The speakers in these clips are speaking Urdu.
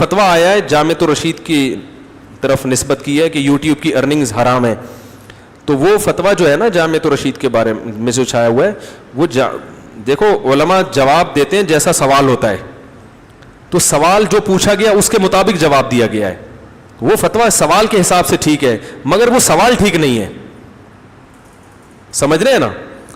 فتویٰ آیا ہے جامعۃ الرشید کی طرف نسبت کی ہے کہ یوٹیوب کی ارننگز حرام ہے. تو وہ فتویٰ جو ہے نا جامعۃ الرشید کے بارے میں جو چھایا ہوا ہے, وہ دیکھو علماء جواب دیتے ہیں جیسا سوال ہوتا ہے, تو سوال جو پوچھا گیا اس کے مطابق جواب دیا گیا ہے. وہ فتویٰ سوال کے حساب سے ٹھیک ہے, مگر وہ سوال ٹھیک نہیں ہے. سمجھ رہے ہیں نا؟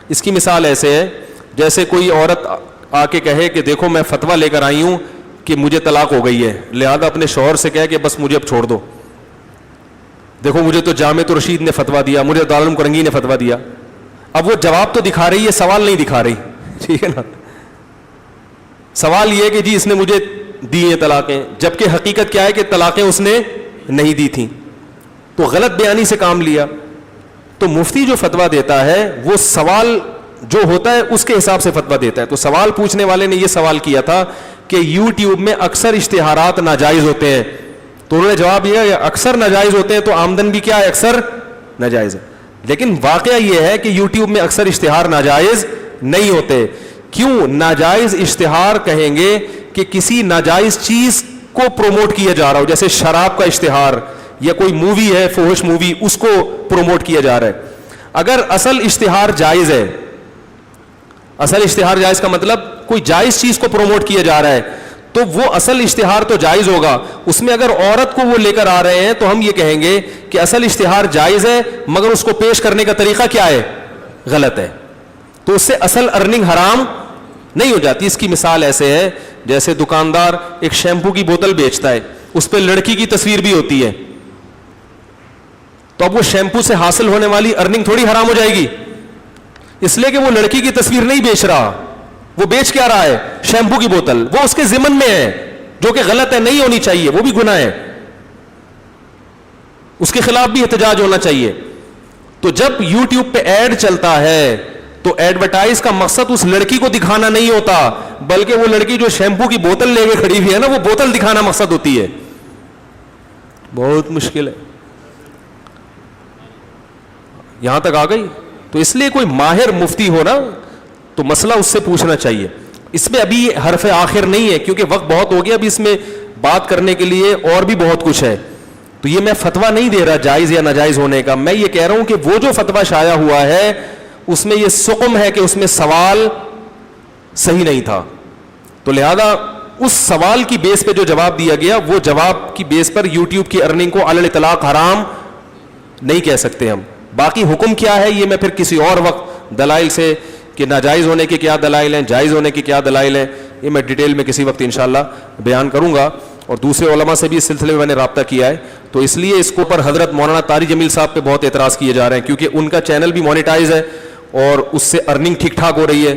اس کی مثال ایسے ہے جیسے کوئی عورت آ کے کہے کہ دیکھو میں فتویٰ لے کر آئی ہوں کہ مجھے طلاق ہو گئی ہے, لہذا اپنے شوہر سے کہے کہ بس مجھے اب چھوڑ دو. دیکھو مجھے تو جامعۃ الرشید نے فتویٰ دیا, مجھے دارالعلوم کرنگی نے فتویٰ دیا. اب وہ جواب تو دکھا رہی ہے, سوال نہیں دکھا رہی, ٹھیک ہے نا. سوال یہ کہ جی اس نے مجھے دی ہیں طلاقیں, جبکہ حقیقت کیا ہے کہ طلاقیں اس نے نہیں دی تھیں, تو غلط بیانی سے کام لیا. تو مفتی جو فتویٰ دیتا ہے وہ سوال جو ہوتا ہے اس کے حساب سے فتویٰ دیتا ہے. تو سوال پوچھنے والے نے یہ سوال کیا تھا کہ یوٹیوب میں اکثر اشتہارات ناجائز ہوتے ہیں, تو انہوں نے جواب دیا کہ اکثر ناجائز ہوتے ہیں تو آمدن بھی کیا ہے, اکثر ناجائز ہے. لیکن واقعہ یہ ہے کہ یوٹیوب میں اکثر اشتہار ناجائز نہیں ہوتے. کیوں ناجائز اشتہار کہیں گے؟ کہ کسی ناجائز چیز کو پروموٹ کیا جا رہا ہو, جیسے شراب کا اشتہار یا کوئی مووی ہے فحش مووی, اس کو پروموٹ کیا جا رہا ہے. اگر اصل اشتہار جائز ہے, اصل اشتہار جائز کا مطلب کوئی جائز چیز کو پروموٹ کیا جا رہا ہے, تو وہ اصل اشتہار تو جائز ہوگا. اس میں اگر عورت کو وہ لے کر آ رہے ہیں تو ہم یہ کہیں گے کہ اصل اشتہار جائز ہے, مگر اس کو پیش کرنے کا طریقہ کیا ہے, غلط ہے. تو اس سے اصل ارننگ حرام نہیں ہو جاتی. اس کی مثال ایسے ہے جیسے دکاندار ایک شیمپو کی بوتل بیچتا ہے, اس پہ لڑکی کی تصویر بھی ہوتی ہے, تو اب وہ شیمپو سے حاصل ہونے والی ارننگ تھوڑی حرام ہو جائے گی, اس لیے کہ وہ لڑکی کی تصویر نہیں بیچ رہا, وہ بیچ کیا رہا ہے, شیمپو کی بوتل. وہ اس کے ضمن میں ہے, جو کہ غلط ہے, نہیں ہونی چاہیے, وہ بھی گناہ ہے, اس کے خلاف بھی احتجاج ہونا چاہیے. تو جب یوٹیوب پہ ایڈ چلتا ہے تو ایڈورٹائز کا مقصد اس لڑکی کو دکھانا نہیں ہوتا, بلکہ وہ لڑکی جو شیمپو کی بوتل لے کے کھڑی ہوئی ہے نا, وہ بوتل دکھانا مقصد ہوتی ہے. بہت مشکل ہے, یہاں تک آ گئی. تو اس لیے کوئی ماہر مفتی ہو نا تو مسئلہ اس سے پوچھنا چاہیے. اس میں ابھی حرف آخر نہیں ہے کیونکہ وقت بہت ہو گیا, ابھی اس میں بات کرنے کے لیے اور بھی بہت کچھ ہے. تو یہ میں فتویٰ نہیں دے رہا جائز یا ناجائز ہونے کا, میں یہ کہہ رہا ہوں کہ وہ جو فتویٰ شائع ہوا ہے اس میں یہ سقم ہے کہ اس میں سوال صحیح نہیں تھا, تو لہذا اس سوال کی بیس پہ جو جواب دیا گیا وہ جواب کی بیس پر یوٹیوب کی ارننگ کو علی الاطلاق حرام نہیں کہہ سکتے ہم. باقی حکم کیا ہے یہ میں پھر کسی اور وقت دلائل سے, کہ ناجائز ہونے کے کیا دلائل ہیں, جائز ہونے کے کیا دلائل ہیں, یہ میں ڈیٹیل میں کسی وقت انشاءاللہ بیان کروں گا. اور دوسرے علماء سے بھی اس سلسلے میں نے رابطہ کیا ہے, تو اس لیے اس کو پر حضرت مولانا طاری جمیل صاحب پہ بہت اعتراض کیے جا رہے ہیں, کیونکہ ان کا چینل بھی مونیٹائز ہے اور اس سے ارننگ ٹھیک ٹھاک ہو رہی ہے.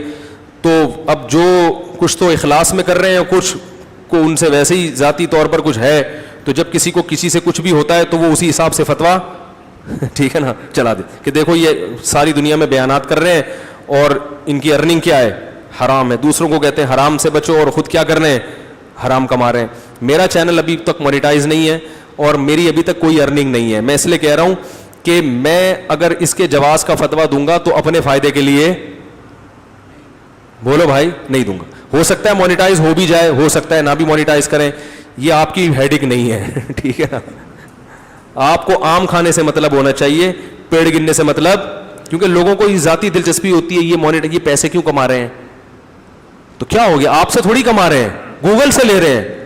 تو اب جو کچھ تو اخلاص میں کر رہے ہیں, کچھ کو ان سے ویسے ہی ذاتی طور پر کچھ ہے, تو جب کسی کو کسی سے کچھ بھی ہوتا ہے تو وہ اسی حساب سے فتویٰ ٹھیک ہے نا چلا دے کہ دیکھو یہ ساری دنیا میں بیانات کر رہے ہیں اور ان کی ارننگ کیا ہے, حرام ہے. دوسروں کو کہتے ہیں حرام سے بچو اور خود کیا کر رہے ہیں, حرام کما رہے ہیں. میرا چینل ابھی تک مونیٹائز نہیں ہے اور میری ابھی تک کوئی ارننگ نہیں ہے. میں اس لیے کہہ رہا ہوں کہ میں اگر اس کے جواز کا فتویٰ دوں گا تو اپنے فائدے کے لیے, بولو بھائی, نہیں دوں گا. ہو سکتا ہے مونیٹائز ہو بھی جائے, ہو سکتا ہے نہ بھی مونیٹائز کریں, یہ آپ کی ہیڈک نہیں ہے ٹھیک ہے نا. آپ کو آم کھانے سے مطلب ہونا چاہیے, پیڑ گننے سے مطلب, کیونکہ لوگوں کو ذاتی دلچسپی ہوتی ہے یہ پیسے کیوں کما رہے ہیں, تو کیا ہو گیا, آپ سے تھوڑی کما رہے ہیں, گوگل سے لے رہے ہیں.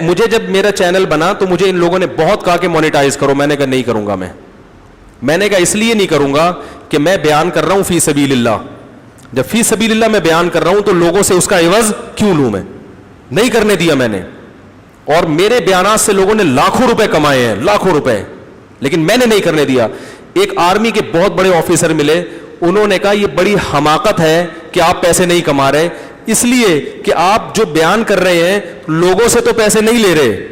مجھے جب میرا چینل بنا تو مجھے ان لوگوں نے بہت کہا کہ مونیٹائز کرو, میں نے کہا نہیں کروں گا. میں نے کہا اس لیے نہیں کروں گا کہ میں بیان کر رہا ہوں فی سبیل اللہ, جب فی سبیل اللہ میں بیان کر رہا ہوں تو لوگوں سے اس کا عوض کیوں لوں, میں نہیں کرنے دیا میں نے. اور میرے بیانات سے لوگوں نے لاکھوں روپے کمائے ہیں, لاکھوں روپے, لیکن میں نے نہیں کرنے دیا. ایک آرمی کے بہت بڑے آفیسر ملے, انہوں نے کہا یہ بڑی حماقت ہے کہ آپ پیسے نہیں کما رہے, اس لیے کہ آپ جو بیان کر رہے ہیں لوگوں سے تو پیسے نہیں لے رہے,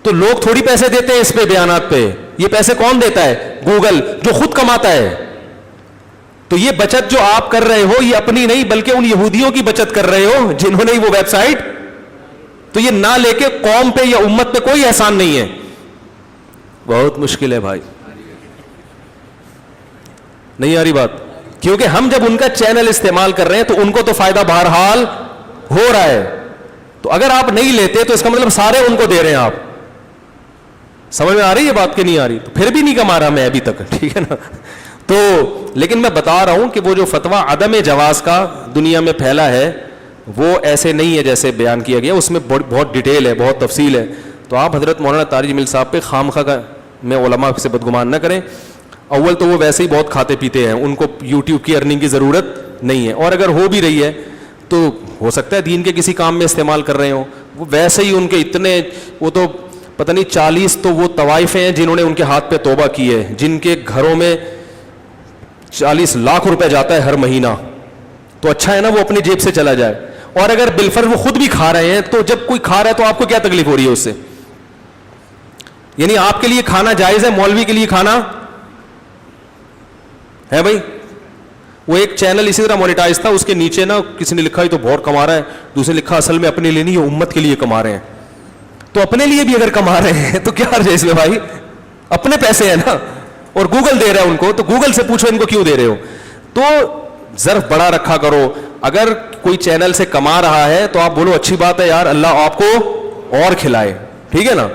تو لوگ تھوڑی پیسے دیتے ہیں اس پہ بیانات پہ, یہ پیسے کون دیتا ہے, گوگل جو خود کماتا ہے. تو یہ بچت جو آپ کر رہے ہو یہ اپنی نہیں بلکہ ان یہودیوں کی بچت کر رہے ہو جنہوں نے وہ ویب سائٹ, تو یہ نہ لے کے قوم پہ یا امت پہ کوئی احسان نہیں ہے. بہت مشکل ہے بھائی, نہیں آ رہی بات, کیونکہ ہم جب ان کا چینل استعمال کر رہے ہیں تو ان کو تو فائدہ بہرحال ہو رہا ہے. تو اگر آپ نہیں لیتے تو اس کا مطلب سارے ان کو دے رہے ہیں آپ. سمجھ میں آ رہی ہے بات کہ نہیں آ رہی؟ تو پھر بھی نہیں کما رہا میں ابھی تک, ٹھیک ہے نا. تو لیکن میں بتا رہا ہوں کہ وہ جو فتویٰ عدم جواز کا دنیا میں پھیلا ہے وہ ایسے نہیں ہے جیسے بیان کیا گیا, اس میں بہت ڈیٹیل ہے, بہت تفصیل ہے. تو آپ حضرت مولانا طارق جمیل صاحب پہ خامخواہ کا میں علماء سے بدگمان نہ کریں. اول تو وہ ویسے ہی بہت کھاتے پیتے ہیں, ان کو یوٹیوب کی ارننگ کی ضرورت نہیں ہے, اور اگر ہو بھی رہی ہے تو ہو سکتا ہے دین کے کسی کام میں استعمال کر رہے ہوں. وہ ویسے ہی ان کے اتنے, وہ تو پتہ نہیں 40 تو وہ طوائفیں ہیں جنہوں نے ان کے ہاتھ پہ توبہ کی ہے, جن کے گھروں میں 40 لاکھ روپے جاتا ہے ہر مہینہ. تو اچھا ہے نا وہ اپنی جیب سے چلا جائے. اور اگر بالفرض وہ خود بھی کھا رہے ہیں تو جب کوئی کھا رہا ہے تو آپ کو کیا تکلیف ہو رہی ہے اس سے؟ یعنی آپ کے لیے کھانا جائز ہے, مولوی کے لیے کھانا ہے بھائی. وہ ایک چینل اسی طرح مونیٹائز تھا, اس کے نیچے نا کسی نے لکھا ہی تو بہت کما رہا ہے, دوسرے نے لکھا اصل میں اپنے لیے نہیں, امت کے لیے کما رہے ہیں. تو اپنے لیے بھی اگر کما رہے ہیں تو کیا حرج ہے اس میں بھائی؟ اپنے پیسے ہیں نا, اور گوگل دے رہا ہے ان کو, تو گوگل سے پوچھو ان کو کیوں دے رہے ہو. تو ظرف بڑا رکھا کرو. اگر کوئی چینل سے کما رہا ہے تو آپ بولو اچھی بات ہے یار, اللہ آپ کو اور کھلائے, ٹھیک ہے نا.